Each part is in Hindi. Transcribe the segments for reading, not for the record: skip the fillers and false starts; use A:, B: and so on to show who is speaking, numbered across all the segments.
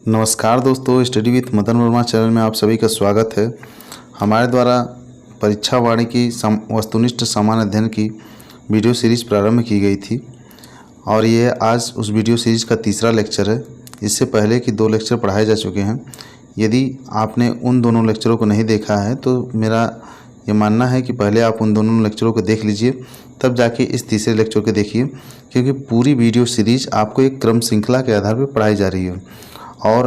A: नमस्कार दोस्तों, study with Madan Verma channel में आप सभी का स्वागत है। हमारे द्वारा परीक्षा वाणी की वस्तुनिष्ठ सामान्य अध्ययन की वीडियो सीरीज़ प्रारंभ की गई थी और ये आज उस वीडियो सीरीज़ का तीसरा लेक्चर है। इससे पहले कि 2 लेक्चर पढ़ाए जा चुके हैं। यदि आपने उन दोनों लेक्चरों को नहीं देखा है तो मेरा ये मानना है कि पहले आप उन दोनों लेक्चरों को देख लीजिए, तब जाके इस तीसरे लेक्चर को देखिए, क्योंकि पूरी वीडियो सीरीज़ आपको एक क्रम श्रृंखला के आधार पर पढ़ाई जा रही है और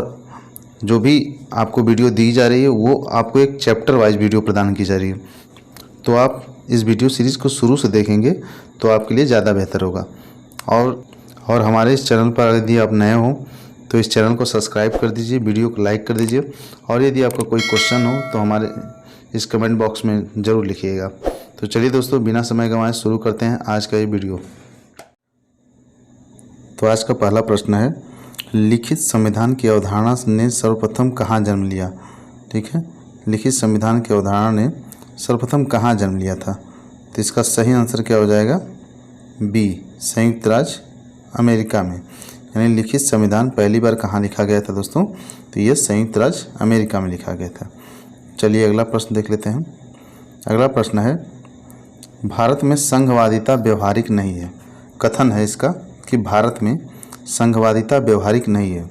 A: जो भी आपको वीडियो दी जा रही है वो आपको एक चैप्टर वाइज वीडियो प्रदान की जा रही है। तो आप इस वीडियो सीरीज़ को शुरू से देखेंगे तो आपके लिए ज़्यादा बेहतर होगा। और हमारे इस चैनल पर यदि आप नए हो तो इस चैनल को सब्सक्राइब कर दीजिए, वीडियो को लाइक कर दीजिए और यदि आपका कोई क्वेश्चन हो तो हमारे इस कमेंट बॉक्स में ज़रूर लिखिएगा। तो चलिए दोस्तों, बिना समय गंवाए शुरू करते हैं आज का ये वीडियो। तो आज का पहला प्रश्न है, लिखित संविधान की अवधारणा ने सर्वप्रथम कहाँ जन्म लिया। ठीक है, लिखित संविधान की अवधारणा ने सर्वप्रथम कहाँ जन्म लिया था। तो इसका सही आंसर क्या हो जाएगा, बी, संयुक्त राज्य अमेरिका में। यानी लिखित संविधान पहली बार कहाँ लिखा गया था दोस्तों, तो ये संयुक्त राज्य अमेरिका में लिखा गया था। चलिए अगला प्रश्न देख लेते हैं। अगला प्रश्न है, भारत में संघवादिता व्यवहारिक नहीं है। कथन है इसका कि भारत में संघवादिता व्यवहारिक नहीं है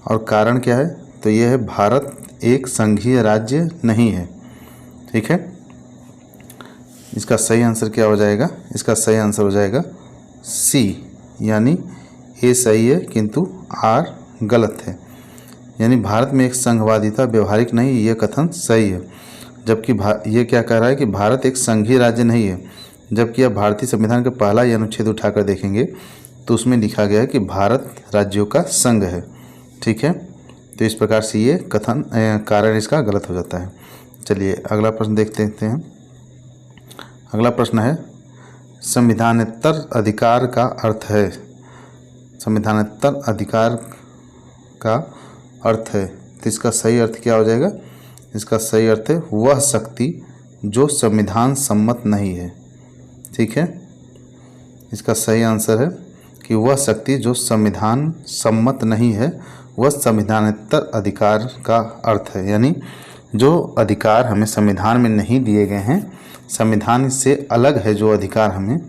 A: और कारण क्या है, तो यह है भारत एक संघीय राज्य नहीं है। ठीक है, इसका सही आंसर क्या हो जाएगा, इसका सही आंसर हो जाएगा सी, यानी ए सही है किंतु आर गलत है। यानी भारत में एक संघवादिता व्यवहारिक नहीं, ये कथन सही है। जबकि ये क्या कह रहा है कि भारत एक संघीय राज्य नहीं है, जबकि आप भारतीय संविधान का पहला ही अनुच्छेद उठाकर देखेंगे तो उसमें लिखा गया है कि भारत राज्यों का संघ है। ठीक है, तो इस प्रकार से ये कथन कारण इसका गलत हो जाता है। चलिए अगला प्रश्न देखते हैं। अगला प्रश्न है, संविधानेतर अधिकार का अर्थ है। संविधानेतर अधिकार का अर्थ है, तो इसका सही अर्थ क्या हो जाएगा, इसका सही अर्थ है वह शक्ति जो संविधान सम्मत नहीं है। ठीक है, इसका सही आंसर है कि वह शक्ति जो संविधान सम्मत नहीं है वह संविधानेतर अधिकार का अर्थ है। यानी जो अधिकार हमें संविधान में नहीं दिए गए हैं, संविधान से अलग है जो अधिकार हमें,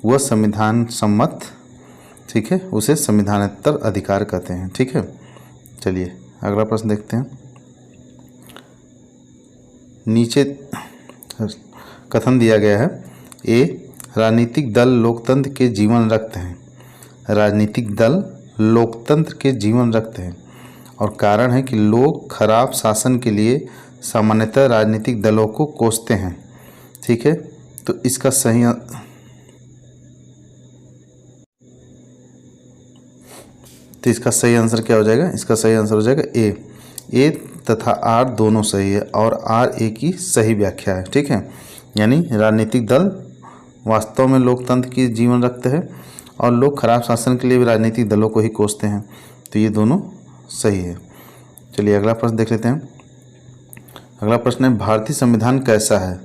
A: वह संविधान सम्मत, ठीक है, उसे संविधानेतर अधिकार कहते हैं। ठीक है, चलिए अगला प्रश्न देखते हैं। नीचे कथन दिया गया है, ए, राजनीतिक दल लोकतंत्र के जीवन रखते हैं। राजनीतिक दल लोकतंत्र के जीवन रखते हैं और कारण है कि लोग खराब शासन के लिए सामान्यतः राजनीतिक दलों को कोसते हैं। ठीक है, तो इसका सही आंसर क्या हो जाएगा, इसका सही आंसर हो जाएगा ए तथा आर दोनों सही है और आर ए की सही व्याख्या है। ठीक है, यानी राजनीतिक दल वास्तव में लोकतंत्र की जीवन रखते हैं और लोग खराब शासन के लिए भी राजनीतिक दलों को ही कोसते हैं, तो ये दोनों सही है। चलिए अगला प्रश्न देख लेते हैं। अगला प्रश्न है, भारतीय संविधान कैसा है।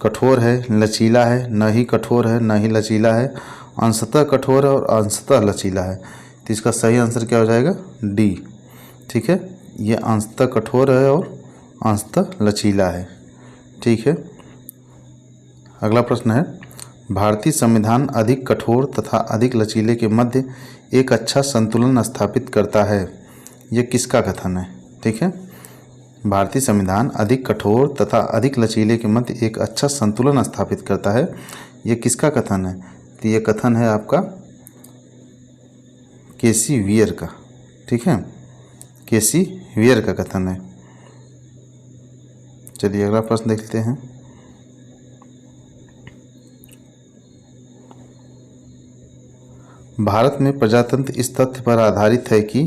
A: कठोर है, लचीला है, न ही कठोर है न ही लचीला है, अंशतः कठोर है और अंशतः लचीला है। तो इसका सही आंसर क्या हो जाएगा, डी। ठीक है, ये अंशतः कठोर है और अंशतः लचीला है। ठीक है, अगला प्रश्न है, भारतीय संविधान अधिक कठोर तथा अधिक लचीले के मध्य एक अच्छा संतुलन स्थापित करता है। यह किसका कथन है। ठीक है, भारतीय संविधान अधिक कठोर तथा अधिक लचीले के मध्य एक अच्छा संतुलन स्थापित करता है, यह किसका कथन है। तो यह कथन है आपका केसी वियर का। ठीक है, केसी वियर का कथन है। चलिए अगला प्रश्न देखते हैं। भारत में प्रजातंत्र इस तथ्य पर आधारित है कि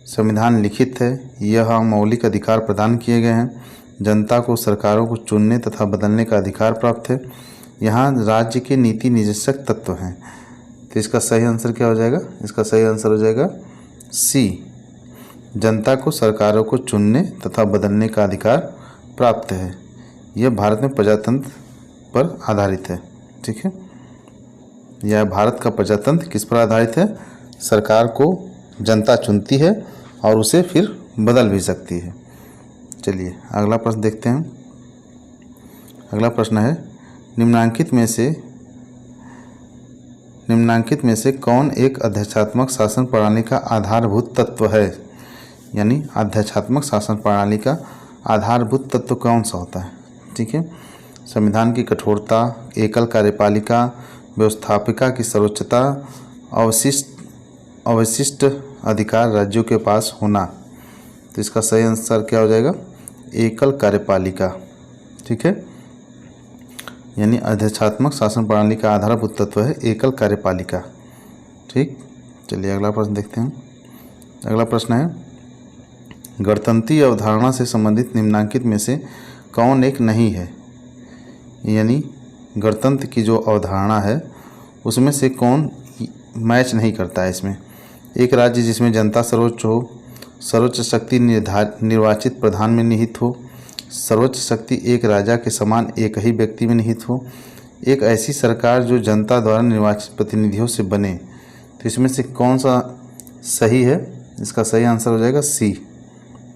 A: संविधान लिखित है, यह मौलिक अधिकार प्रदान किए गए हैं, जनता को सरकारों को चुनने तथा बदलने का अधिकार प्राप्त है, यहाँ राज्य के नीति निर्देशक तत्व हैं। तो इसका सही आंसर क्या हो जाएगा, इसका सही आंसर हो जाएगा सी, जनता को सरकारों को चुनने तथा बदलने का अधिकार प्राप्त है। यह भारत में प्रजातंत्र पर आधारित है। ठीक है, यह भारत का प्रजातंत्र किस पर आधारित है, सरकार को जनता चुनती है और उसे फिर बदल भी सकती है। चलिए अगला प्रश्न देखते हैं। अगला प्रश्न है निम्नलिखित में से कौन एक अध्यक्षात्मक शासन प्रणाली का आधारभूत तत्व है। यानी अध्यक्षात्मक शासन प्रणाली का आधारभूत तत्व कौन सा होता है। ठीक है, संविधान की कठोरता, एकल कार्यपालिका, व्यवस्थापिका की सर्वोच्चता, अवशिष्ट अधिकार राज्यों के पास होना। तो इसका सही आंसर क्या हो जाएगा, एकल कार्यपालिका। ठीक है, यानी अध्यक्षात्मक शासन प्रणाली का आधारभूत तत्व है एकल कार्यपालिका। ठीक, चलिए अगला प्रश्न देखते हैं। अगला प्रश्न है गणतंत्रीय अवधारणा से संबंधित निम्नलिखित में से कौन एक नहीं है। यानी गणतंत्र की जो अवधारणा है उसमें से कौन मैच नहीं करता है इसमें। एक राज्य जिसमें जनता सर्वोच्च हो, सर्वोच्च शक्ति निर्वाचित प्रधान में निहित हो, सर्वोच्च शक्ति एक राजा के समान एक ही व्यक्ति में निहित हो, एक ऐसी सरकार जो जनता द्वारा निर्वाचित प्रतिनिधियों से बने। तो इसमें से कौन सा सही है, इसका सही आंसर हो जाएगा सी।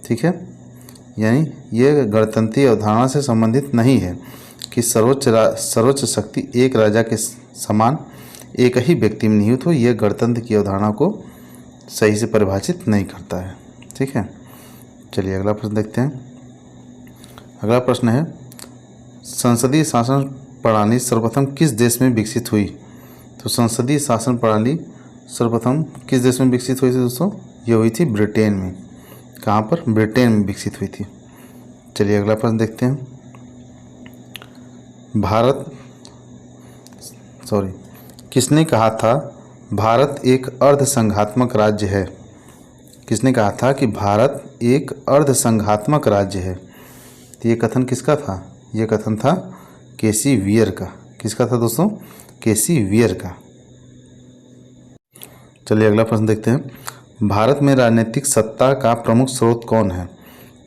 A: ठीक है, यानी ये गणतंत्रीय अवधारणा से संबंधित नहीं है कि सर्वोच्च शक्ति एक राजा के समान एक ही व्यक्ति में निहित हो। यह गणतंत्र की अवधारणा को सही से परिभाषित नहीं करता है। ठीक है, चलिए अगला प्रश्न देखते हैं। अगला प्रश्न है संसदीय शासन प्रणाली सर्वप्रथम किस देश में विकसित हुई। तो संसदीय शासन प्रणाली सर्वप्रथम किस देश में विकसित हुई थी दोस्तों, ये हुई थी ब्रिटेन में। कहाँ पर, ब्रिटेन में विकसित हुई थी। चलिए अगला प्रश्न देखते हैं। किसने कहा था भारत एक अर्ध संघात्मक राज्य है। किसने कहा था कि भारत एक अर्ध संघात्मक राज्य है। तो ये कथन किसका था, ये कथन था केसी वियर का। किसका था दोस्तों, केसी वियर का। चलिए अगला प्रश्न देखते हैं। भारत में राजनीतिक सत्ता का प्रमुख स्रोत कौन है।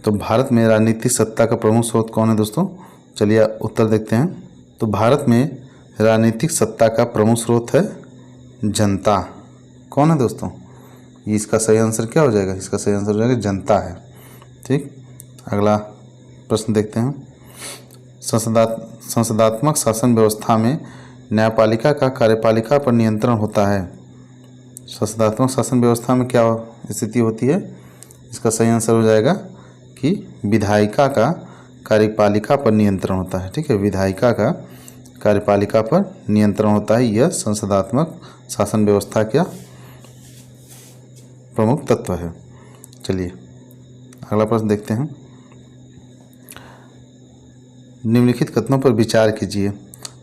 A: तो भारत में राजनीतिक सत्ता का प्रमुख स्रोत कौन है दोस्तों, चलिए उत्तर देखते हैं। तो भारत में राजनीतिक सत्ता का प्रमुख स्रोत है जनता। कौन है दोस्तों, इसका सही आंसर क्या हो जाएगा, इसका सही आंसर हो जाएगा जनता है। ठीक, अगला प्रश्न देखते हैं। संसदात्मक शासन व्यवस्था में न्यायपालिका का कार्यपालिका पर नियंत्रण होता है। संसदात्मक शासन व्यवस्था में क्या स्थिति होती है, इसका सही आंसर हो जाएगा कि विधायिका का कार्यपालिका पर नियंत्रण होता है। ठीक है, विधायिका का कार्यपालिका पर नियंत्रण होता है। यह संसदात्मक शासन व्यवस्था का प्रमुख तत्व है। चलिए अगला प्रश्न देखते हैं। निम्नलिखित कथनों पर विचार कीजिए।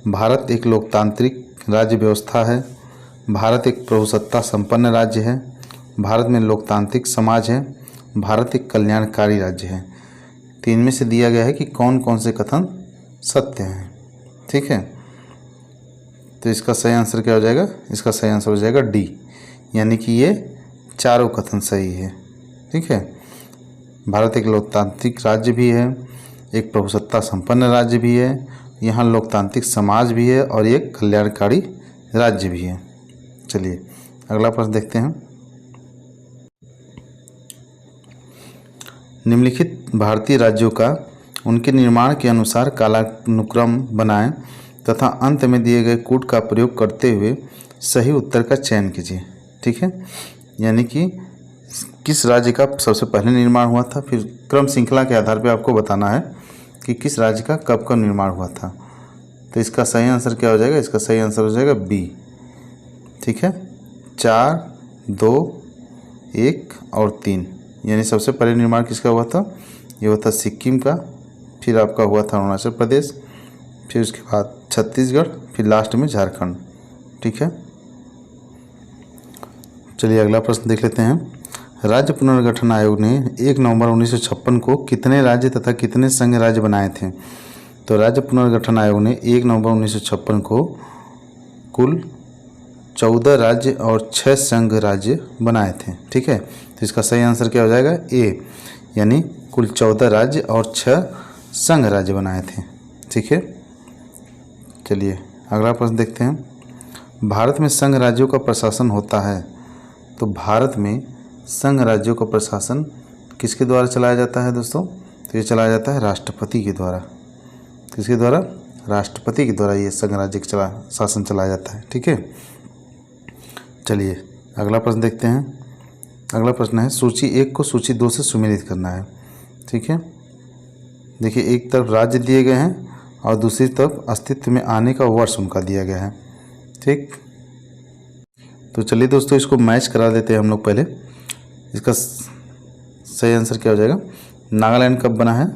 A: भारत एक लोकतांत्रिक राज्य व्यवस्था है। भारत एक प्रभुसत्ता संपन्न राज्य है। भारत में लोकतांत्रिक समाज है। भारत एक कल्याणकारी राज्य है। तीन में से दिया गया है कि कौन कौन से कथन सत्य हैं। ठीक है, तो इसका सही आंसर क्या हो जाएगा, इसका सही आंसर हो जाएगा डी, यानी कि ये चारों कथन सही है। ठीक है, भारत एक लोकतांत्रिक राज्य भी है, एक प्रभुसत्ता संपन्न राज्य भी है, यहाँ लोकतांत्रिक समाज भी है और एक कल्याणकारी राज्य भी है। चलिए अगला प्रश्न देखते हैं। निम्नलिखित भारतीय राज्यों का उनके निर्माण के अनुसार कालानुक्रम बनाएं तथा अंत में दिए गए कूट का प्रयोग करते हुए सही उत्तर का चयन कीजिए। ठीक है, यानी कि किस राज्य का सबसे पहले निर्माण हुआ था, फिर क्रम श्रृंखला के आधार पर आपको बताना है कि किस राज्य का कब कब निर्माण हुआ था। तो इसका सही आंसर क्या हो जाएगा, इसका सही आंसर हो जाएगा बी। ठीक है, 4, 2, 1 और 3, यानी सबसे पहले निर्माण किसका हुआ था, ये हुआ था सिक्किम का, फिर आपका हुआ था अरुणाचल प्रदेश, फिर उसके बाद छत्तीसगढ़, फिर लास्ट में झारखंड। ठीक है, चलिए अगला प्रश्न देख लेते हैं। राज्य पुनर्गठन आयोग ने 1 नवंबर 1956 को कितने राज्य तथा कितने संघ राज्य बनाए थे। तो राज्य पुनर्गठन आयोग ने 1 नवंबर 1956 को कुल 14 राज्य और 6 संघ राज्य बनाए थे। ठीक है, तो इसका सही आंसर क्या हो जाएगा, ए, यानी कुल 14 राज्य और 6 संघ राज्य बनाए थे। ठीक है, चलिए अगला प्रश्न देखते हैं। भारत में संघ राज्यों का प्रशासन होता है। तो भारत में संघ राज्यों का प्रशासन किसके द्वारा चलाया जाता है दोस्तों? तो ये चलाया जाता है राष्ट्रपति के द्वारा। किसके द्वारा? राष्ट्रपति के द्वारा ये संघ राज्य का शासन चलाया जाता है। ठीक है, चलिए अगला प्रश्न देखते हैं। अगला प्रश्न है सूची 1 को सूची 2 से सुमेलित करना है। ठीक है, देखिए एक तरफ राज्य दिए गए हैं और दूसरी तरफ अस्तित्व में आने का वर्ष उनका दिया गया है। ठीक, तो चलिए दोस्तों इसको मैच करा देते हैं हम लोग। पहले इसका सही आंसर क्या हो जाएगा? नागालैंड कब बना है?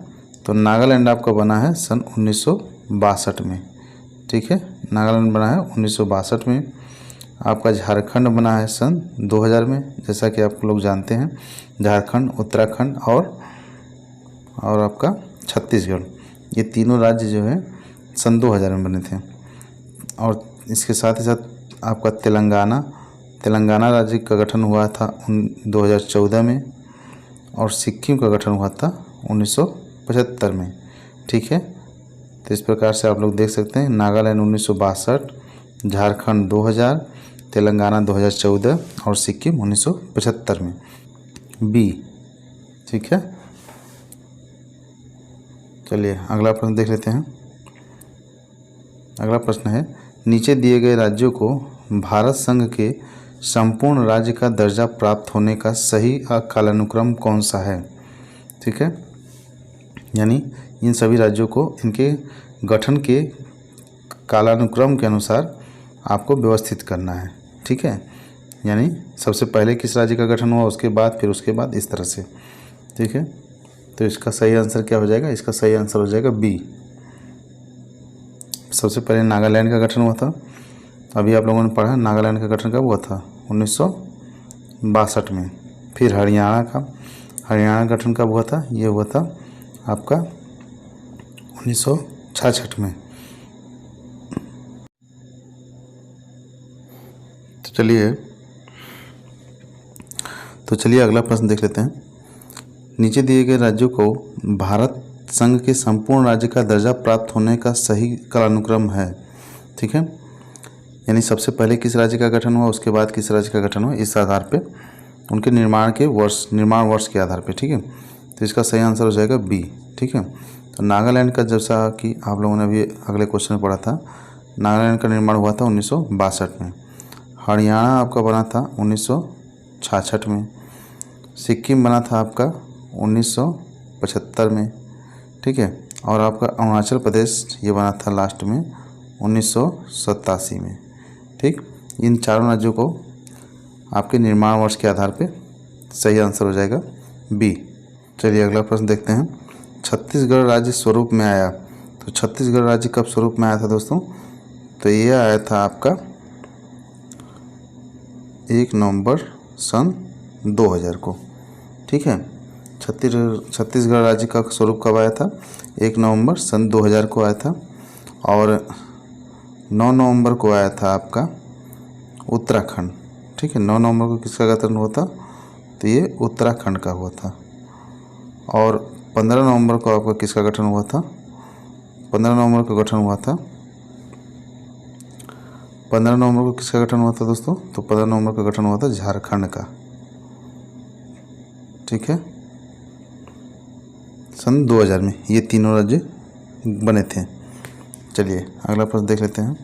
A: तो नागालैंड आपका बना है सन 1962 में। ठीक है, नागालैंड बना है 1962 में। आपका झारखंड बना है सन 2000 में, जैसा कि आप लोग जानते हैं। झारखंड, उत्तराखंड और आपका छत्तीसगढ़, ये तीनों राज्य जो है सन 2000 में बने थे। और इसके साथ ही साथ आपका तेलंगाना राज्य का गठन हुआ था 2014 में और सिक्किम का गठन हुआ था 1975 में। ठीक है, तो इस प्रकार से आप लोग देख सकते हैं नागालैंड 1962, झारखंड 2000, तेलंगाना 2014 और सिक्किम 1975 में। बी। ठीक है, चलिए अगला प्रश्न देख लेते हैं। अगला प्रश्न है नीचे दिए गए राज्यों को भारत संघ के संपूर्ण राज्य का दर्जा प्राप्त होने का सही कालानुक्रम कौन सा है? ठीक है, यानी इन सभी राज्यों को इनके गठन के कालानुक्रम के अनुसार आपको व्यवस्थित करना है। ठीक है, यानी सबसे पहले किस राज्य का गठन हुआ, उसके बाद फिर उसके बाद, इस तरह से। ठीक है, तो इसका सही आंसर क्या हो जाएगा? इसका सही आंसर हो जाएगा बी। सबसे पहले नागालैंड का गठन हुआ था। अभी आप लोगों ने पढ़ा नागालैंड का गठन कब हुआ था? 1962 में। फिर हरियाणा गठन कब हुआ था? ये हुआ था आपका 1966 में। तो चलिए अगला प्रश्न देख लेते हैं। नीचे दिए गए राज्यों को भारत संघ के संपूर्ण राज्य का दर्जा प्राप्त होने का सही कालानुक्रम है। ठीक है, यानी सबसे पहले किस राज्य का गठन हुआ, उसके बाद किस राज्य का गठन हुआ, इस आधार पे उनके निर्माण वर्ष के आधार पे। ठीक है, तो इसका सही आंसर हो जाएगा बी। ठीक है, तो नागालैंड का, जैसा कि आप लोगों ने अभी अगले क्वेश्चन में पढ़ा था, नागालैंड का निर्माण हुआ था 1962 में। हरियाणा आपका बना था 1966 में। सिक्किम बना था आपका 1975 में। ठीक है, और आपका अरुणाचल प्रदेश ये बना था लास्ट में 1987 में। ठीक, इन चारों राज्यों को आपके निर्माण वर्ष के आधार पे सही आंसर हो जाएगा बी। चलिए अगला प्रश्न देखते हैं। छत्तीसगढ़ राज्य स्वरूप में आया, तो छत्तीसगढ़ राज्य कब स्वरूप में आया था दोस्तों? तो ये आया था आपका 1 नवंबर सन 2000 को। ठीक है, छत्तीसगढ़ राज्य का स्वरूप कब आया था? 1 नवंबर सन 2000 को आया था। और 9 नवंबर को आया था आपका उत्तराखंड। ठीक है, 9 नवंबर को किसका गठन हुआ था? तो ये उत्तराखंड का हुआ था। और 15 नवंबर को आपका किसका गठन हुआ था? 15 नवंबर को गठन हुआ था 15 नवंबर को किसका गठन हुआ था दोस्तों? तो 15 नवंबर का गठन हुआ था झारखंड का। ठीक है, सन 2000 में ये तीनों राज्य बने थे। चलिए अगला प्रश्न देख लेते हैं।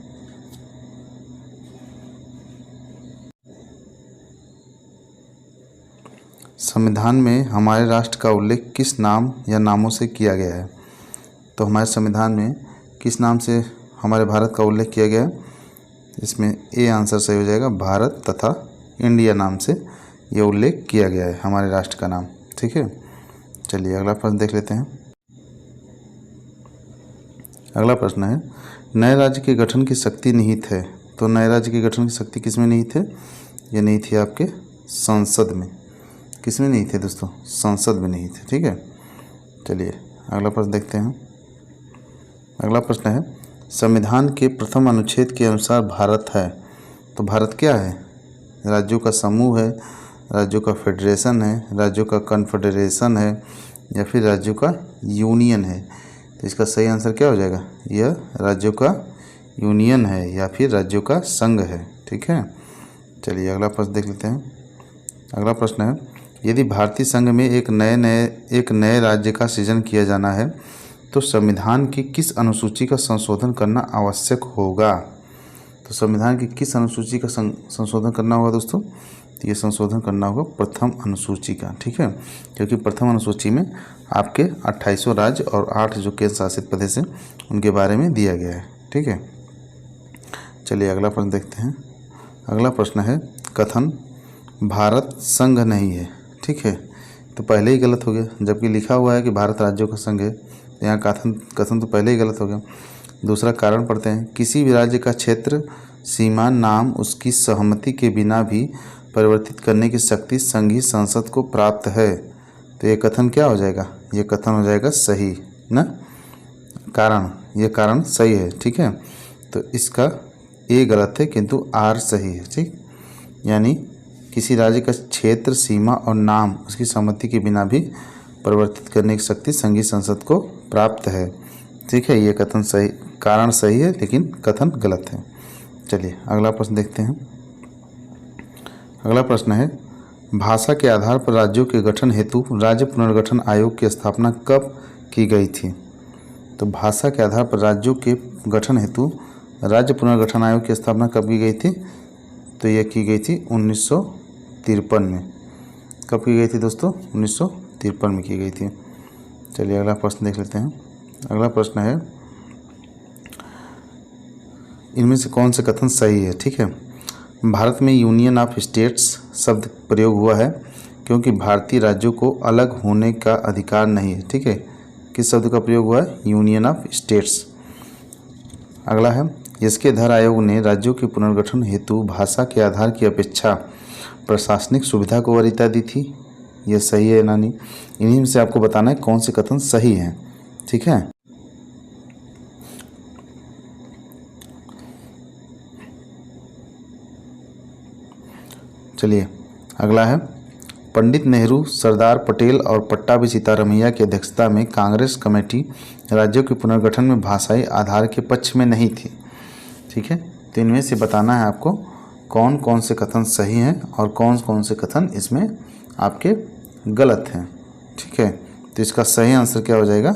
A: संविधान में हमारे राष्ट्र का उल्लेख किस नाम या नामों से किया गया है? तो हमारे संविधान में किस नाम से हमारे भारत का उल्लेख किया गया है? इसमें ए आंसर सही हो जाएगा, भारत तथा इंडिया नाम से ये उल्लेख किया गया है हमारे राष्ट्र का नाम। ठीक है, चलिए अगला प्रश्न देख लेते हैं। अगला प्रश्न है नए राज्य के गठन की शक्ति निहित है। तो नए राज्य के गठन की शक्ति किस में निहित है? ये निहित है आपके संसद में। किस में निहित है दोस्तों? संसद में निहित है। ठीक है, चलिए अगला प्रश्न देखते हैं। अगला प्रश्न है संविधान के प्रथम अनुच्छेद के अनुसार भारत है। तो भारत क्या है? राज्यों का समूह है, राज्यों का फेडरेशन है, राज्यों का कन्फेडरेशन है, या फिर राज्यों का यूनियन है? तो इसका सही आंसर क्या हो जाएगा? यह राज्यों का यूनियन है या फिर राज्यों का संघ है। ठीक है, चलिए अगला प्रश्न देख लेते हैं। अगला प्रश्न है यदि भारतीय संघ में एक नए राज्य का सृजन किया जाना है तो संविधान की किस अनुसूची का संशोधन करना आवश्यक होगा? तो संविधान की किस अनुसूची का संशोधन करना होगा दोस्तों? तो ये संशोधन करना होगा प्रथम अनुसूची का, ठीक है, क्योंकि प्रथम अनुसूची में आपके 28 राज्य और 8 जो केंद्र शासित प्रदेश हैं उनके बारे में दिया गया है, ठीक है। चलिए अगला प्रश्न देखते हैं। अगला प्रश्न है कथन भारत संघ नहीं है, ठीक है, तो पहले ही गलत हो गया, जबकि लिखा हुआ है कि भारत राज्यों का संघ है, तो यहाँ कथन तो पहले ही गलत हो गया। दूसरा कारण पढ़ते हैं, किसी भी राज्य का क्षेत्र सीमा नाम उसकी सहमति के बिना भी परिवर्तित करने की शक्ति संघीय संसद को प्राप्त है। तो ये कथन क्या हो जाएगा? ये कथन हो जाएगा सही ना, कारण, ये कारण सही है, ठीक है। तो इसका ए गलत है किंतु आर सही है, ठीक, यानी किसी राज्य का क्षेत्र सीमा और नाम उसकी सहमति के बिना भी परिवर्तित करने की शक्ति संघीय संसद को प्राप्त है, ठीक है। ये कथन सही, कारण सही है लेकिन कथन गलत है। चलिए अगला प्रश्न देखते हैं। अगला प्रश्न है भाषा के आधार पर राज्यों के गठन हेतु राज्य पुनर्गठन आयोग की स्थापना कब की गई थी? तो भाषा के आधार पर राज्यों के गठन हेतु राज्य पुनर्गठन आयोग की स्थापना कब की गई थी? तो यह की गई थी 1953 में। कब की गई थी दोस्तों? 1953 में की गई थी। चलिए अगला प्रश्न देख लेते हैं। अगला प्रश्न है इनमें से कौन से कथन सही है, ठीक है। भारत में यूनियन ऑफ स्टेट्स शब्द प्रयोग हुआ है क्योंकि भारतीय राज्यों को अलग होने का अधिकार नहीं है, ठीक है। किस शब्द का प्रयोग हुआ है? Union of states. अगला है इसके धर आयोग ने राज्यों के पुनर्गठन हेतु भाषा के आधार की अपेक्षा प्रशासनिक सुविधा को वरीयता दी थी। यह सही है ना नहीं? इन्हीं में से आपको बताना है कौन से कथन सही हैं, ठीक है। चलिए अगला है पंडित नेहरू, सरदार पटेल और पट्टाभी सीतारमैया की अध्यक्षता में कांग्रेस कमेटी राज्यों के पुनर्गठन में भाषाई आधार के पक्ष में नहीं थी, ठीक है। तो इनमें से बताना है आपको कौन कौन से कथन सही हैं और कौन कौन से कथन इसमें आपके गलत हैं, ठीक है। तो इसका सही आंसर क्या हो जाएगा?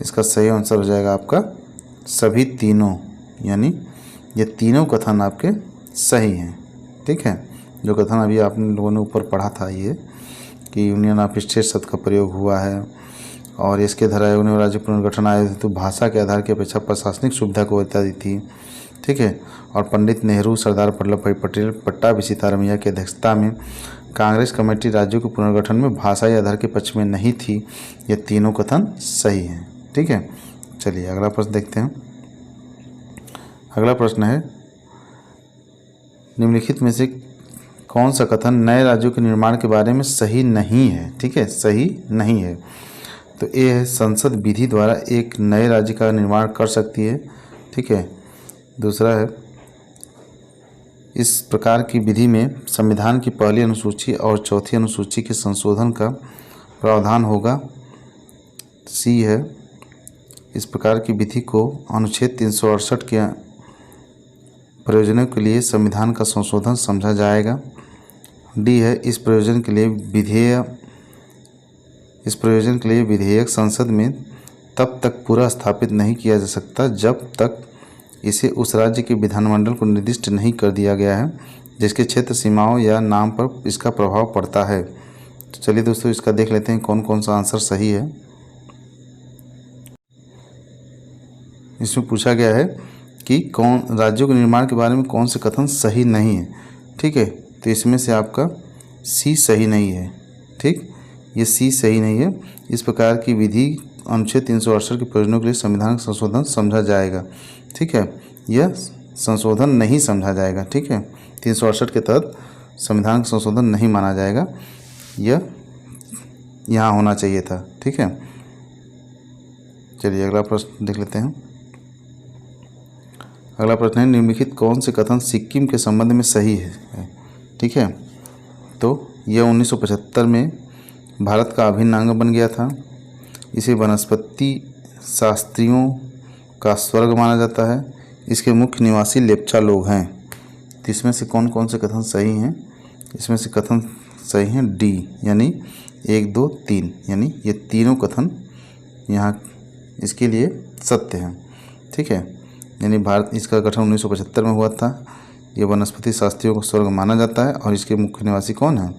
A: इसका सही आंसर हो जाएगा आपका सभी तीनों, यानी ये तीनों कथन आपके सही हैं, ठीक है। जो कथन अभी आप लोगों ने ऊपर पढ़ा था ये कि यूनियन ऑफ स्टेट शब्द का प्रयोग हुआ है और इसके धर आयोग ने राज्य पुनर्गठन आए थे तो भाषा के आधार की अपेक्षा प्रशासनिक सुविधा को वरीयता दी थी, ठीक है। और पंडित नेहरू, सरदार वल्लभ भाई पटेल, पट्टाभी सीतारमैया की अध्यक्षता में कांग्रेस कमेटी राज्यों के पुनर्गठन में भाषाई आधार के पक्ष में नहीं थी। ये तीनों कथन सही हैं, ठीक है। चलिए अगला प्रश्न देखते हैं। अगला प्रश्न है निम्नलिखित में से कौन सा कथन नए राज्यों के निर्माण के बारे में सही नहीं है, ठीक है, सही नहीं है। तो ये है संसद विधि द्वारा एक नए राज्य का निर्माण कर सकती है, ठीक है। दूसरा है इस प्रकार की विधि में संविधान की पहली अनुसूची और चौथी अनुसूची के संशोधन का प्रावधान होगा। सी है इस प्रकार की विधि को अनुच्छेद 368 के प्रयोजनों के लिए संविधान का संशोधन समझा जाएगा। डी है इस प्रयोजन के लिए विधेयक संसद में तब तक पूरा स्थापित नहीं किया जा सकता जब तक इसे उस राज्य के विधानमंडल को निर्दिष्ट नहीं कर दिया गया है जिसके क्षेत्र सीमाओं या नाम पर इसका प्रभाव पड़ता है। तो चलिए दोस्तों इसका देख लेते हैं कौन कौन सा आंसर सही है। इसमें पूछा गया है कि कौन राज्यों के निर्माण के बारे में कौन से कथन सही नहीं है, ठीक है। तो इसमें से आपका सी सही नहीं है, ठीक, ये सी सही नहीं है। इस प्रकार की विधि अनुच्छेद 368 के प्रयोजनों के लिए संविधान का संशोधन समझा जाएगा, ठीक है। यह संशोधन नहीं समझा जाएगा, ठीक है। 368 के तहत संविधान का संशोधन नहीं माना जाएगा, यह यहाँ होना चाहिए था, ठीक है। चलिए अगला प्रश्न देख लेते हैं। अगला प्रश्न है निम्नलिखित कौन से कथन सिक्किम के संबंध में सही है, ठीक है। तो यह 1975 में भारत का अभिन्न अंग बन गया था। इसे वनस्पति शास्त्रियों का स्वर्ग माना जाता है। इसके मुख्य निवासी लेप्चा लोग हैं। तो इसमें से कौन कौन से कथन सही हैं? इसमें से कथन सही हैं डी, यानी 1, 2, 3, यानी ये तीनों कथन यहाँ इसके लिए सत्य हैं। ठीक है, यानी भारत, इसका गठन 1975 में हुआ था। ये वनस्पति शास्त्रियों को स्वर्ग माना जाता है और इसके मुख्य निवासी कौन है?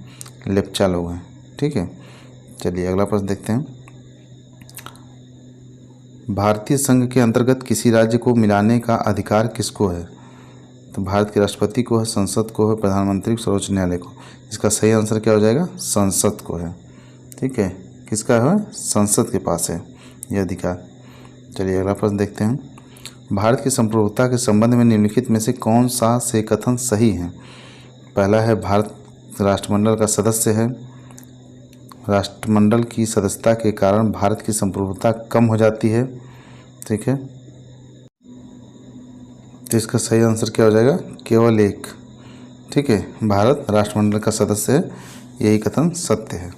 A: लेप्चा लोग हैं। ठीक है, चलिए अगला प्रश्न देखते हैं। भारतीय संघ के अंतर्गत किसी राज्य को मिलाने का अधिकार किसको है? तो भारत के राष्ट्रपति को है, संसद को है, प्रधानमंत्री को, सर्वोच्च न्यायालय को। इसका सही आंसर क्या हो जाएगा? संसद को है। ठीक है, किसका है? संसद के पास है यह अधिकार। चलिए अगला प्रश्न देखते हैं। भारत की संप्रभुता के संबंध में निम्नलिखित में से कौन सा से कथन सही है? पहला है भारत राष्ट्रमंडल का सदस्य है। राष्ट्रमंडल की सदस्यता के कारण भारत की संप्रभुता कम हो जाती है। ठीक है, तो इसका सही आंसर क्या हो जाएगा? केवल एक। ठीक है, भारत राष्ट्रमंडल का सदस्य है, यही कथन सत्य है।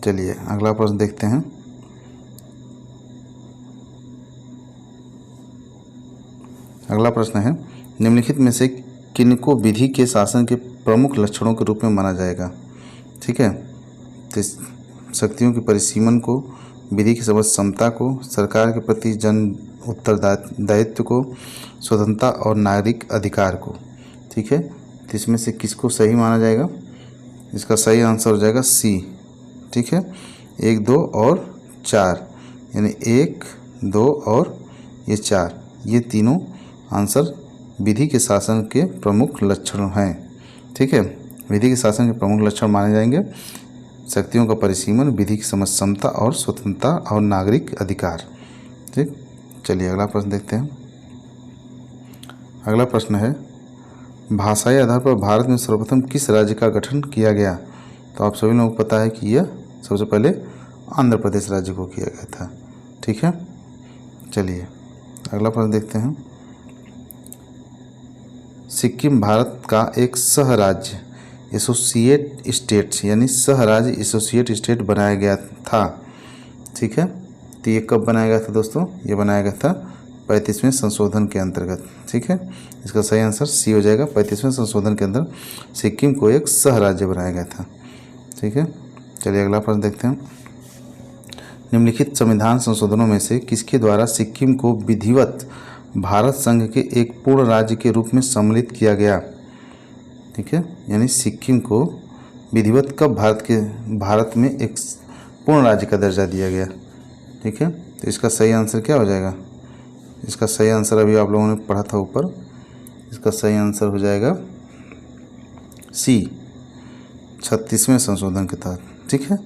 A: चलिए अगला प्रश्न देखते हैं। अगला प्रश्न है, निम्नलिखित में से किनको विधि के शासन के प्रमुख लक्षणों के रूप में माना जाएगा? ठीक है, तो शक्तियों के परिसीमन को, विधि की समझ क्षमता को, सरकार के प्रति जन उत्तरदायित्व को, स्वतंत्रता और नागरिक अधिकार को। ठीक है, तो इसमें से किसको सही माना जाएगा? इसका सही आंसर हो जाएगा सी। ठीक है, 1, 2 और 4, यानी 1, 2 और ये 4, ये तीनों आंसर विधि के शासन के प्रमुख लक्षण हैं। ठीक है, विधि के शासन के प्रमुख लक्षण माने जाएंगे शक्तियों का परिसीमन, विधि की समझ क्षमता और स्वतंत्रता और नागरिक अधिकार। ठीक, चलिए अगला प्रश्न देखते हैं। अगला प्रश्न है, भाषाई आधार पर भारत में सर्वप्रथम किस राज्य का गठन किया गया? तो आप सभी लोगों को पता है कि यह सबसे पहले आंध्र प्रदेश राज्य को किया गया था। ठीक है, चलिए अगला प्रश्न देखते हैं। सिक्किम भारत का एक सह राज्य एसोसिएट स्टेट्स, यानी सह राज्य एसोसिएट स्टेट बनाया गया था। ठीक है, तो ये कब बनाया गया था दोस्तों? ये बनाया गया था 35वें संशोधन के अंतर्गत। ठीक है, इसका सही आंसर सी हो जाएगा। 35वें संशोधन के अंदर सिक्किम को एक सह राज्य बनाया गया था। ठीक है, चलिए अगला प्रश्न देखते हैं। निम्नलिखित संविधान संशोधनों में से किसके द्वारा सिक्किम को विधिवत भारत संघ के एक पूर्ण राज्य के रूप में सम्मिलित किया गया? ठीक है, यानी सिक्किम को विधिवत कब भारत में एक पूर्ण राज्य का दर्जा दिया गया? ठीक है, तो इसका सही आंसर क्या हो जाएगा? इसका सही आंसर अभी आप लोगों ने पढ़ा था ऊपर, इसका सही आंसर हो जाएगा सी, 36वें संशोधन के तहत। ठीक है,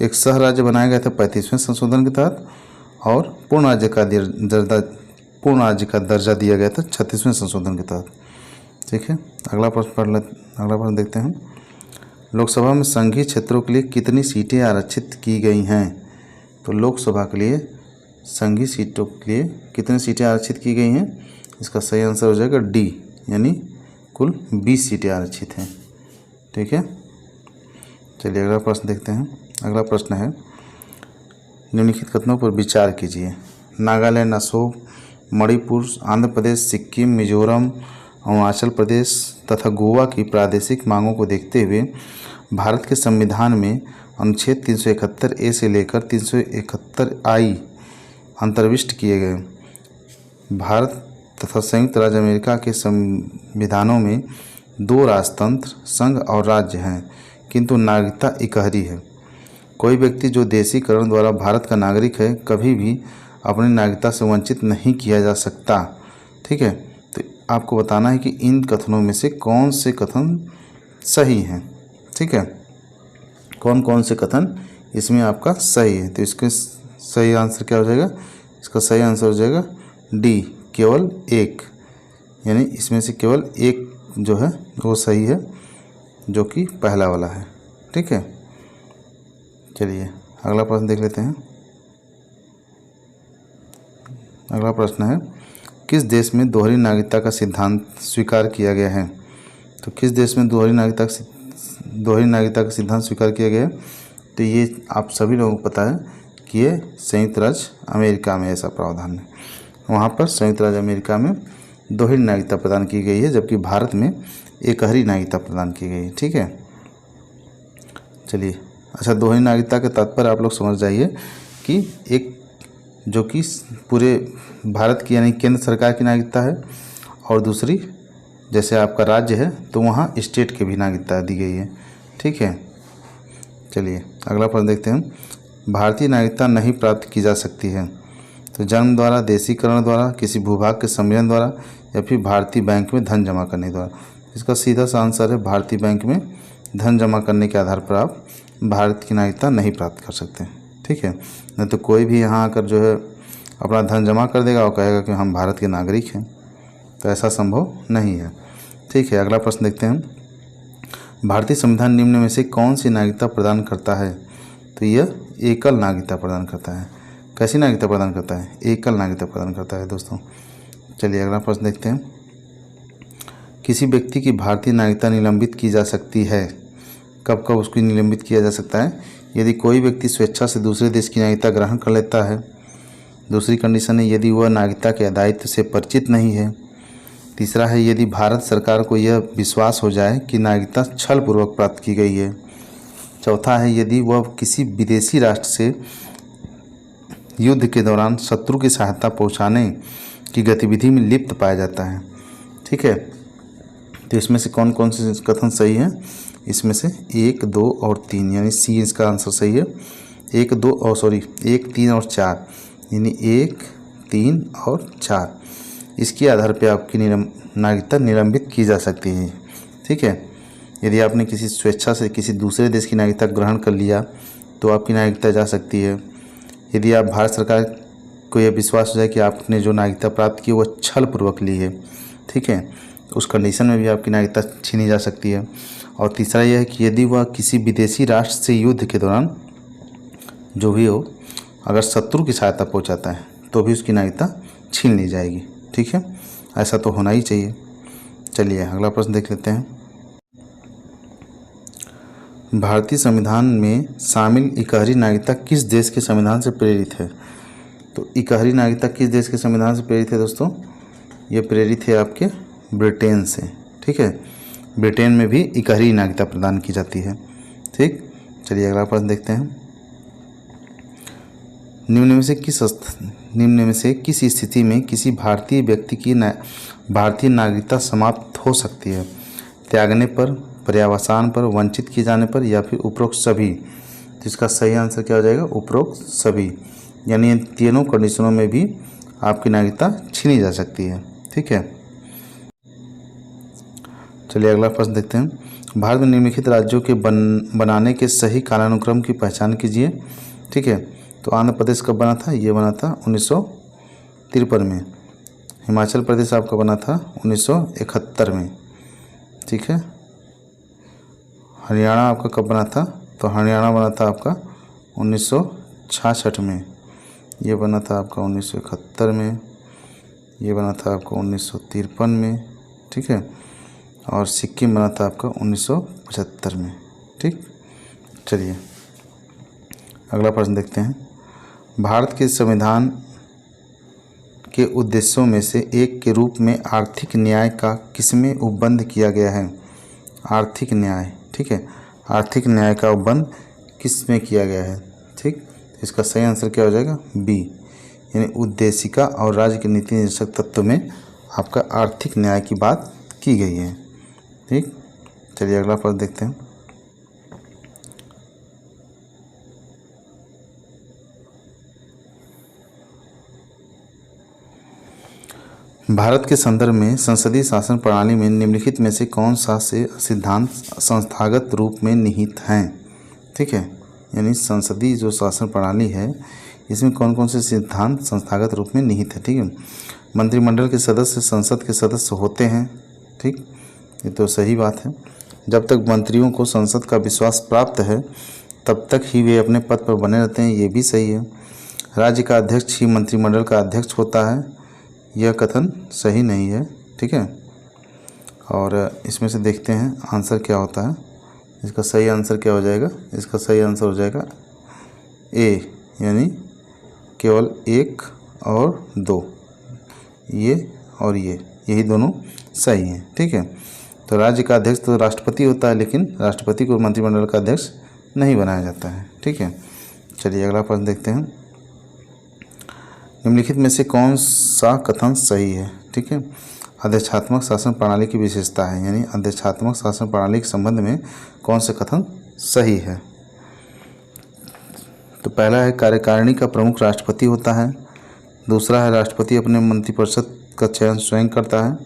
A: एक सह राज्य बनाया गया था 35वें संशोधन के तहत और पूर्ण राज्य का दर्जा दिया गया था 36वें संशोधन के तहत। ठीक है, अगला प्रश्न देखते हैं। लोकसभा में संघीय क्षेत्रों के लिए कितनी सीटें आरक्षित की गई हैं? तो लोकसभा के लिए संघीय सीटों के लिए कितनी सीटें आरक्षित की गई हैं? इसका सही आंसर हो जाएगा डी, यानी कुल 20 सीटें आरक्षित हैं। ठीक है, चलिए अगला प्रश्न देखते हैं। अगला प्रश्न है, निम्नलिखित कथनों पर विचार कीजिए। नागालैंड, असम, मणिपुर, आंध्र प्रदेश, सिक्किम, मिजोरम, अरुणाचल प्रदेश तथा गोवा की प्रादेशिक मांगों को देखते हुए भारत के संविधान में अनुच्छेद 371A से लेकर 371I अंतर्विष्ट किए गए। भारत तथा संयुक्त राज्य अमेरिका के संविधानों में 2 राजतंत्र, संघ और राज्य हैं, किंतु नागरिकता इकहरी है। कोई व्यक्ति जो देशीकरण द्वारा भारत का नागरिक है, कभी भी अपनी नागरिकता से वंचित नहीं किया जा सकता। ठीक है, तो आपको बताना है कि इन कथनों में से कौन से कथन सही हैं। ठीक है, कौन कौन से कथन इसमें आपका सही है? तो इसके सही आंसर क्या हो जाएगा? इसका सही आंसर हो जाएगा डी, केवल एक, यानी इसमें से केवल एक जो है वो सही है, जो कि पहला वाला है। ठीक है, चलिए अगला प्रश्न देख लेते हैं। अगला प्रश्न है, किस देश में दोहरी नागरिकता का सिद्धांत स्वीकार किया गया है? तो किस देश में दोहरी नागरिकता का सिद्धांत स्वीकार किया गया है? तो ये आप सभी लोगों को पता है कि ये संयुक्त राज्य अमेरिका में ऐसा प्रावधान है। वहाँ पर संयुक्त राज्य अमेरिका में दोहरी नागरिकता प्रदान की गई है, जबकि भारत में एकहरी नागरिकता प्रदान की गई है। ठीक है, चलिए, अच्छा, दोहरी नागरिकता के तात्पर्य आप लोग समझ जाइए कि एक जो कि पूरे भारत की यानी केंद्र सरकार की नागरिकता है, और दूसरी जैसे आपका राज्य है तो वहाँ स्टेट की भी नागरिकता दी गई है। ठीक है, चलिए अगला प्रश्न देखते हैं। भारतीय नागरिकता नहीं प्राप्त की जा सकती है तो जन्म द्वारा, देशीकरण द्वारा, किसी भूभाग के सम्मेलन द्वारा, या फिर भारतीय बैंक में धन जमा करने द्वारा। इसका सीधा सा आंसर है भारतीय बैंक में धन जमा करने के आधार पर आप भारत की नागरिकता नहीं प्राप्त कर सकते। ठीक है, नहीं तो कोई भी यहाँ आकर जो है अपना धन जमा कर देगा और कहेगा कि हम भारत के नागरिक हैं, तो ऐसा संभव नहीं है। ठीक है, अगला प्रश्न देखते हैं। भारतीय संविधान निम्न में से कौन सी नागरिकता प्रदान करता है? तो यह एकल नागरिकता प्रदान करता है। कैसी नागरिकता प्रदान करता है? एकल नागरिकता प्रदान करता है दोस्तों। चलिए अगला प्रश्न देखते हैं। किसी व्यक्ति की भारतीय नागरिकता निलंबित की जा सकती है। कब कब उसकी निलंबित किया जा सकता है? यदि कोई व्यक्ति स्वेच्छा से दूसरे देश की नागरिकता ग्रहण कर लेता है। दूसरी कंडीशन है यदि वह नागरिकता के दायित्व से परिचित नहीं है। तीसरा है यदि भारत सरकार को यह विश्वास हो जाए कि नागरिकता छलपूर्वक प्राप्त की गई है। चौथा है यदि वह किसी विदेशी राष्ट्र से युद्ध के दौरान शत्रु की सहायता पहुंचाने की गतिविधि में लिप्त पाया जाता है। ठीक है, तो इसमें से कौन कौन से कथन सही है? इसमें से 1, 2 और 3 यानी सी इसका आंसर सही है। 1, 3 और 4 यानी 1, 3 और 4 इसके आधार पे आपकी नागरिकता निलंबित की जा सकती है। ठीक है, यदि आपने किसी स्वेच्छा से किसी दूसरे देश की नागरिकता ग्रहण कर लिया तो आपकी नागरिकता जा सकती है। यदि आप भारत सरकार को यह विश्वास हो जाए कि आपने जो नागरिकता प्राप्त की वह छलपूर्वक ली है, ठीक है, उस कंडीशन में भी आपकी नागरिकता छीनी जा सकती है। और तीसरा यह है कि यदि वह किसी विदेशी राष्ट्र से युद्ध के दौरान जो भी हो अगर शत्रु की सहायता पहुंचाता है तो भी उसकी नागरिकता छीन ली जाएगी। ठीक है, ऐसा तो होना ही चाहिए। चलिए अगला प्रश्न देख लेते हैं। भारतीय संविधान में शामिल इकहरी नागरिकता किस देश के संविधान से प्रेरित है? तो इकहरी नागरिकता किस देश के संविधान से प्रेरित है दोस्तों? ये प्रेरित है आपके ब्रिटेन से। ठीक है, ब्रिटेन में भी इकहरी नागरिकता प्रदान की जाती है। ठीक, चलिए अगला प्रश्न देखते हैं। निम्न में से किस स्थिति में किसी भारतीय व्यक्ति की भारतीय नागरिकता समाप्त हो सकती है? त्यागने पर, पर्यावसान पर, वंचित किए जाने पर, या फिर उपरोक्त सभी। तो इसका सही आंसर क्या हो जाएगा? उपरोक्त सभी, यानी इन तीनों कंडीशनों में भी आपकी नागरिकता छीनी जा सकती है। ठीक है, चलिए अगला प्रश्न देखते हैं। भारत में निम्नलिखित राज्यों के बनाने के सही कालानुक्रम की पहचान कीजिए। ठीक है, तो आंध्र प्रदेश कब बना था? ये बना था 1953 में। हिमाचल प्रदेश आपका बना था 1971 में। ठीक है, हरियाणा आपका कब बना था? तो हरियाणा बना था आपका 1966 में। ये बना था आपका 1971 में। ये बना था आपका 1953 में। ठीक है, और सिक्किम बना था आपका 1975 में। ठीक, चलिए अगला प्रश्न देखते हैं। भारत के संविधान के उद्देश्यों में से एक के रूप में आर्थिक न्याय का किसमें उपबंध किया गया है? आर्थिक न्याय। ठीक है, आर्थिक न्याय का उपबंध किस में किया गया है? ठीक, इसका सही आंसर क्या हो जाएगा? बी, यानी उद्देशिका और राज्य के नीति निर्देशक तत्व में आपका आर्थिक न्याय की बात की गई है। ठीक, चलिए अगला प्रश्न देखते हैं। भारत के संदर्भ में संसदीय शासन प्रणाली में निम्नलिखित में से कौन सा से सिद्धांत संस्थागत रूप में निहित हैं? ठीक है, यानी संसदीय जो शासन प्रणाली है इसमें कौन कौन से सिद्धांत संस्थागत रूप में निहित है? ठीक है, मंत्रिमंडल के सदस्य संसद के सदस्य होते हैं। ठीक, ये तो सही बात है। जब तक मंत्रियों को संसद का विश्वास प्राप्त है तब तक ही वे अपने पद पर बने रहते हैं, ये भी सही है। राज्य का अध्यक्ष ही मंत्रिमंडल का अध्यक्ष होता है, यह कथन सही नहीं है। ठीक है, और इसमें से देखते हैं आंसर क्या होता है। इसका सही आंसर क्या हो जाएगा? इसका सही आंसर हो जाएगा ए, यानी केवल 1 और 2, ये और ये, यही दोनों सही हैं। ठीक है, तो राज्य का अध्यक्ष तो राष्ट्रपति होता है, लेकिन राष्ट्रपति को मंत्रिमंडल का अध्यक्ष नहीं बनाया जाता है। ठीक है, चलिए अगला प्रश्न देखते हैं। निम्नलिखित में से कौन सा कथन सही है? ठीक है, अध्यक्षात्मक शासन प्रणाली की विशेषता है, यानी अध्यक्षात्मक शासन प्रणाली के संबंध में कौन सा कथन सही है? तो पहला है कार्यकारिणी का प्रमुख राष्ट्रपति होता है। दूसरा है राष्ट्रपति अपने मंत्रिपरिषद का चयन स्वयं करता है।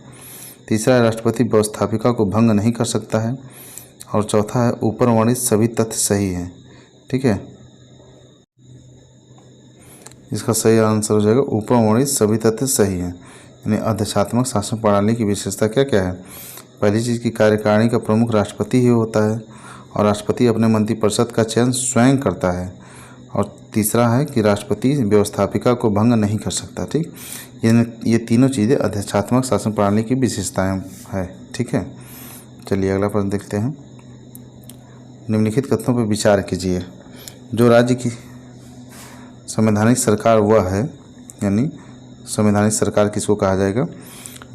A: तीसरा है राष्ट्रपति व्यवस्थापिका को भंग नहीं कर सकता है। और चौथा है ऊपर वर्णित सभी तथ्य सही हैं। ठीक है, इसका सही आंसर हो जाएगा ऊपर वर्णित सभी तथ्य सही हैं। यानी अध्यक्षात्मक शासन प्रणाली की विशेषता क्या क्या है? पहली चीज़ की कार्यकारिणी का प्रमुख राष्ट्रपति ही होता है और राष्ट्रपति अपने मंत्रिपरिषद का चयन स्वयं करता है। और तीसरा है कि राष्ट्रपति व्यवस्थापिका को भंग नहीं कर सकता। ठीक, ये तीनों चीज़ें अध्यक्षात्मक शासन प्रणाली की विशेषताएं है। ठीक है, चलिए अगला प्रश्न देखते हैं। निम्नलिखित कथनों पर विचार कीजिए। जो राज्य की संवैधानिक सरकार वह है, यानी संवैधानिक सरकार किसको कहा जाएगा?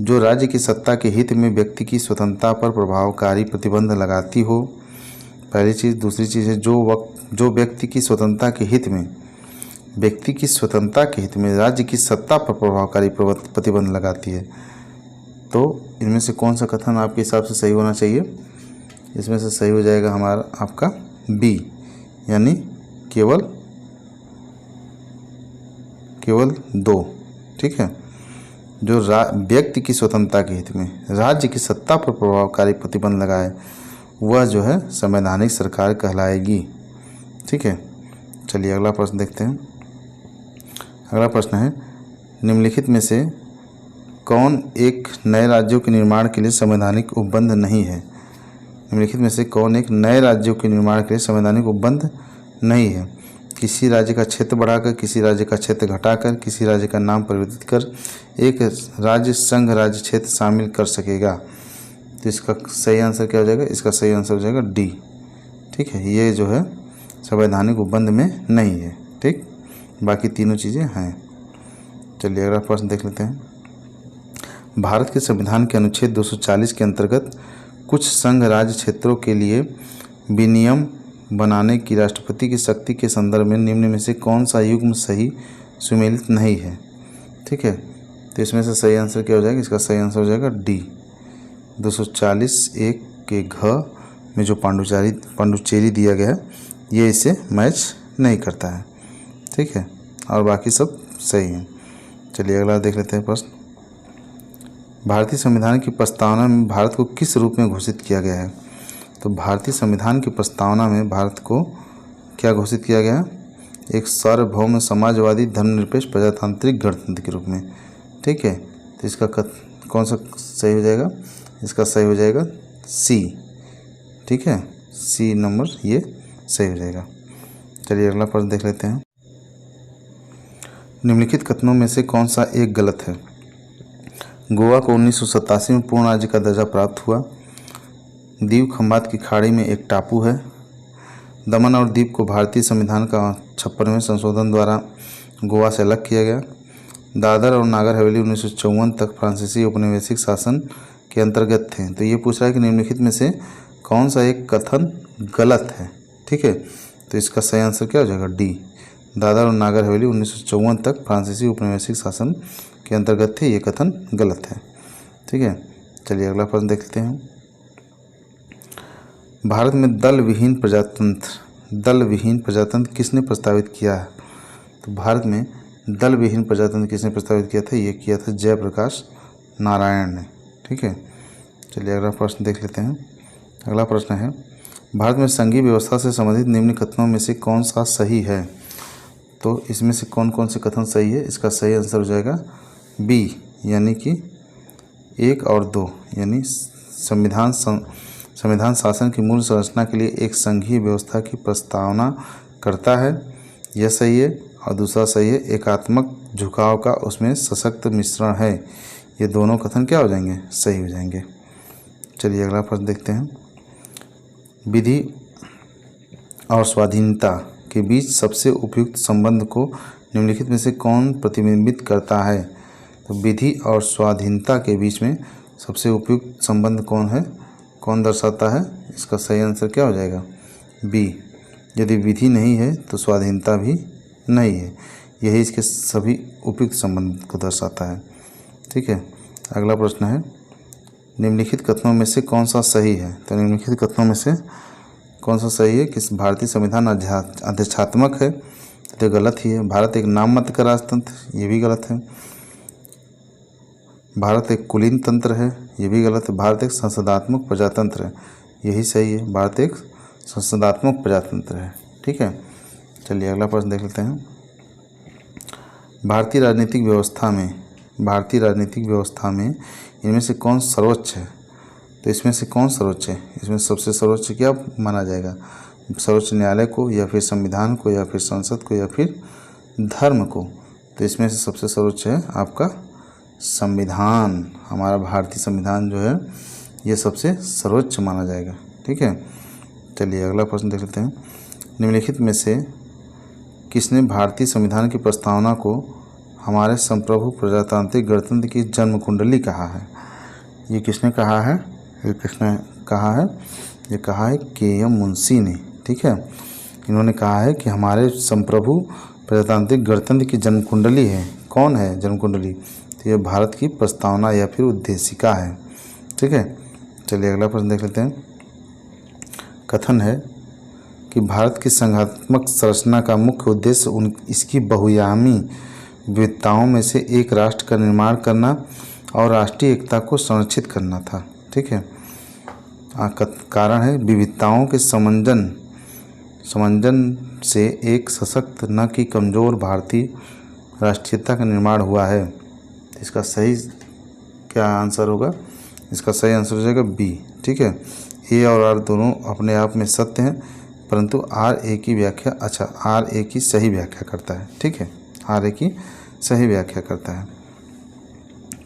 A: जो राज्य की सत्ता के हित में व्यक्ति की स्वतंत्रता पर प्रभावकारी प्रतिबंध लगाती हो। पहली चीज़। दूसरी चीज़ है जो व्यक्ति की स्वतंत्रता के हित में राज्य की सत्ता पर प्रभावकारी प्रतिबंध लगाती है। तो इनमें से कौन सा कथन आपके हिसाब से सही होना चाहिए? इसमें से सही हो जाएगा हमारा आपका बी, यानी केवल 2। ठीक है, जो व्यक्ति की स्वतंत्रता के हित में राज्य की सत्ता पर प्रभावकारी प्रतिबंध लगाए वह जो है संवैधानिक सरकार कहलाएगी। ठीक है, चलिए अगला प्रश्न देखते हैं। अगला प्रश्न है निम्नलिखित में से कौन एक नए राज्यों के निर्माण के लिए संवैधानिक उपबंध नहीं है? निम्नलिखित में से कौन एक नए राज्यों के निर्माण के लिए संवैधानिक उपबंध नहीं है? किसी राज्य का क्षेत्र बढ़ाकर, किसी राज्य का क्षेत्र घटाकर, किसी राज्य का नाम परिवर्तित कर एक राज्य संघ राज्य क्षेत्र शामिल कर सकेगा। तो इसका सही आंसर क्या हो जाएगा? इसका सही आंसर हो जाएगा डी। ठीक है, ये जो है संवैधानिक उपबंध में नहीं है। ठीक, बाकी तीनों चीज़ें हैं। चलिए अगला प्रश्न देख लेते हैं। भारत के संविधान के अनुच्छेद 240 के अंतर्गत कुछ संघ राज्य क्षेत्रों के लिए विनियम बनाने की राष्ट्रपति की शक्ति के संदर्भ में निम्न में से कौन सा युग्म सही सुमेलित नहीं है? ठीक है, तो इसमें से सही आंसर क्या हो जाएगा? इसका सही आंसर हो जाएगा डी। 240(1) के घ में जो पांडुचेरी दिया गया है ये इसे मैच नहीं करता है। ठीक है, और बाकी सब सही है। चलिए अगला देख लेते हैं प्रश्न। भारतीय संविधान की प्रस्तावना में भारत को किस रूप में घोषित किया गया है? तो भारतीय संविधान की प्रस्तावना में भारत को क्या घोषित किया गया है? एक सार्वभौम समाजवादी धर्मनिरपेक्ष प्रजातांत्रिक गणतंत्र के रूप में। ठीक है, तो इसका कौन सा सही हो जाएगा? इसका सही हो जाएगा सी। ठीक है, सी नंबर ये सही हो जाएगा। चलिए अगला प्रश्न देख लेते हैं। निम्नलिखित कथनों में से कौन सा एक गलत है? गोवा को 1987 में पूर्ण राज्य का दर्जा प्राप्त हुआ। दीव खंबात की खाड़ी में एक टापू है। दमन और दीव को भारतीय संविधान का 56वें संशोधन द्वारा गोवा से अलग किया गया। दादर और नागर हवेली 1954 तक फ्रांसीसी औपनिवेशिक शासन के अंतर्गत थे। तो ये पूछ रहा है कि निम्नलिखित में से कौन सा एक कथन गलत है? ठीक है, तो इसका सही आंसर क्या हो जाएगा? डी। दादर और नागर हवेली 1954 तक फ्रांसीसी औपनिवेशिक शासन के अंतर्गत थे, ये कथन गलत है। ठीक है, चलिए अगला प्रश्न देख लेते हैं। भारत में दल विहीन प्रजातंत्र किसने प्रस्तावित किया है? तो भारत में दल विहीन प्रजातंत्र किसने प्रस्तावित किया था? ये किया था जयप्रकाश नारायण ने। ठीक है, चलिए अगला प्रश्न देख लेते हैं। अगला प्रश्न है भारत में संघीय व्यवस्था से संबंधित निम्न कथनों में से कौन सा सही है? तो इसमें से कौन कौन से कथन सही है? इसका सही आंसर हो जाएगा बी, यानी कि 1 और 2, यानी संविधान शासन की मूल संरचना के लिए एक संघीय व्यवस्था की प्रस्तावना करता है, यह सही है। और दूसरा सही है एकात्मक झुकाव का उसमें सशक्त मिश्रण है। ये दोनों कथन क्या हो जाएंगे? सही हो जाएंगे। चलिए अगला प्रश्न देखते हैं। विधि और स्वाधीनता के बीच सबसे उपयुक्त संबंध को निम्नलिखित में से कौन प्रतिबिंबित करता है? तो विधि और स्वाधीनता के बीच में सबसे उपयुक्त संबंध कौन है, कौन दर्शाता है? इसका सही आंसर क्या हो जाएगा? बी, यदि विधि नहीं है तो स्वाधीनता भी नहीं है। यही इसके सभी उपयुक्त संबंध को दर्शाता है। ठीक है, अगला प्रश्न है, निम्नलिखित कथनों में से कौन सा सही है? तो निम्नलिखित कथनों में से कौन सा सही है कि भारतीय संविधान अधिष्ठात्मक है? तो गलत ही है। भारत एक नाम मात्र का राजतंत्र, ये भी गलत है। भारत एक कुलीन तंत्र है, ये भी गलत है। भारत एक संसदात्मक प्रजातंत्र है, यही सही है। भारत एक संसदात्मक प्रजातंत्र है। ठीक है, चलिए अगला प्रश्न देख लेते हैं। भारतीय राजनीतिक व्यवस्था में इनमें से कौन सर्वोच्च है? तो इसमें से कौन सर्वोच्च है? इसमें सबसे सर्वोच्च क्या माना जाएगा? सर्वोच्च न्यायालय को, या फिर संविधान को, या फिर संसद को, या फिर धर्म को? तो इसमें से सबसे सर्वोच्च है आपका संविधान। हमारा भारतीय संविधान जो है ये सबसे सर्वोच्च माना जाएगा। ठीक है, चलिए अगला प्रश्न देख लेते हैं। निम्नलिखित में से किसने भारतीय संविधान की प्रस्तावना को हमारे संप्रभु प्रजातांत्रिक गणतंत्र की जन्म कुंडली कहा है? ये किसने कहा है? ये कहा है के.एम. मुंशी ने। ठीक है, इन्होंने कहा है कि हमारे संप्रभु प्रजातांत्रिक गणतंत्र की जन्म कुंडली है। कौन है जन्म कुंडली? तो ये भारत की प्रस्तावना या फिर उद्देशिका है। ठीक है, चलिए अगला प्रश्न देख लेते हैं। कथन है कि भारत की संघात्मक संरचना का मुख्य उद्देश्य इसकी बहुआयामी विविधताओं में से एक राष्ट्र का निर्माण करना और राष्ट्रीय एकता को संरक्षित करना था। ठीक है, कारण है विविधताओं के समंजन से एक सशक्त न कि कमज़ोर भारतीय राष्ट्रीयता का निर्माण हुआ है। इसका सही क्या आंसर होगा? इसका सही आंसर हो जाएगा बी। ठीक है, ए और आर दोनों अपने आप में सत्य हैं, परंतु आर ए की व्याख्या आर ए की सही व्याख्या करता है। ठीक है, आर ए की सही व्याख्या करता है।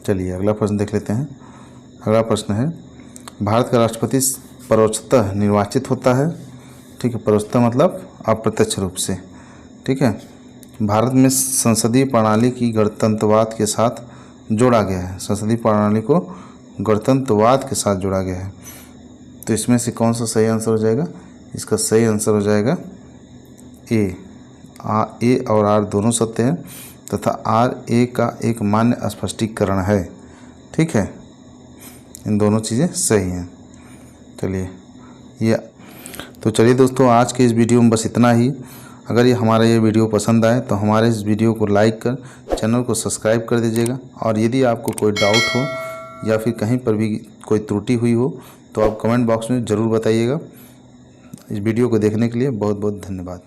A: चलिए अगला प्रश्न देख लेते हैं। अगला प्रश्न है, भारत का राष्ट्रपति परोक्षतः निर्वाचित होता है। ठीक है, परोक्षतः मतलब अप्रत्यक्ष रूप से। ठीक है, भारत में संसदीय प्रणाली की गणतंत्रवाद के साथ जोड़ा गया है। संसदीय प्रणाली को गणतंत्रवाद के साथ जोड़ा गया है। तो इसमें से कौन सा सही आंसर हो जाएगा? इसका सही आंसर हो जाएगा ए। और आर दोनों सत्य हैं तथा आर ए का एक मान्य स्पष्टीकरण है। ठीक है, इन दोनों चीज़ें सही हैं। चलिए दोस्तों, आज के इस वीडियो में बस इतना ही। अगर ये वीडियो पसंद आए तो हमारे इस वीडियो को लाइक कर चैनल को सब्सक्राइब कर दीजिएगा। और यदि आपको कोई डाउट हो या फिर कहीं पर भी कोई त्रुटि हुई हो तो आप कमेंट बॉक्स में ज़रूर बताइएगा। इस वीडियो को देखने के लिए बहुत बहुत धन्यवाद।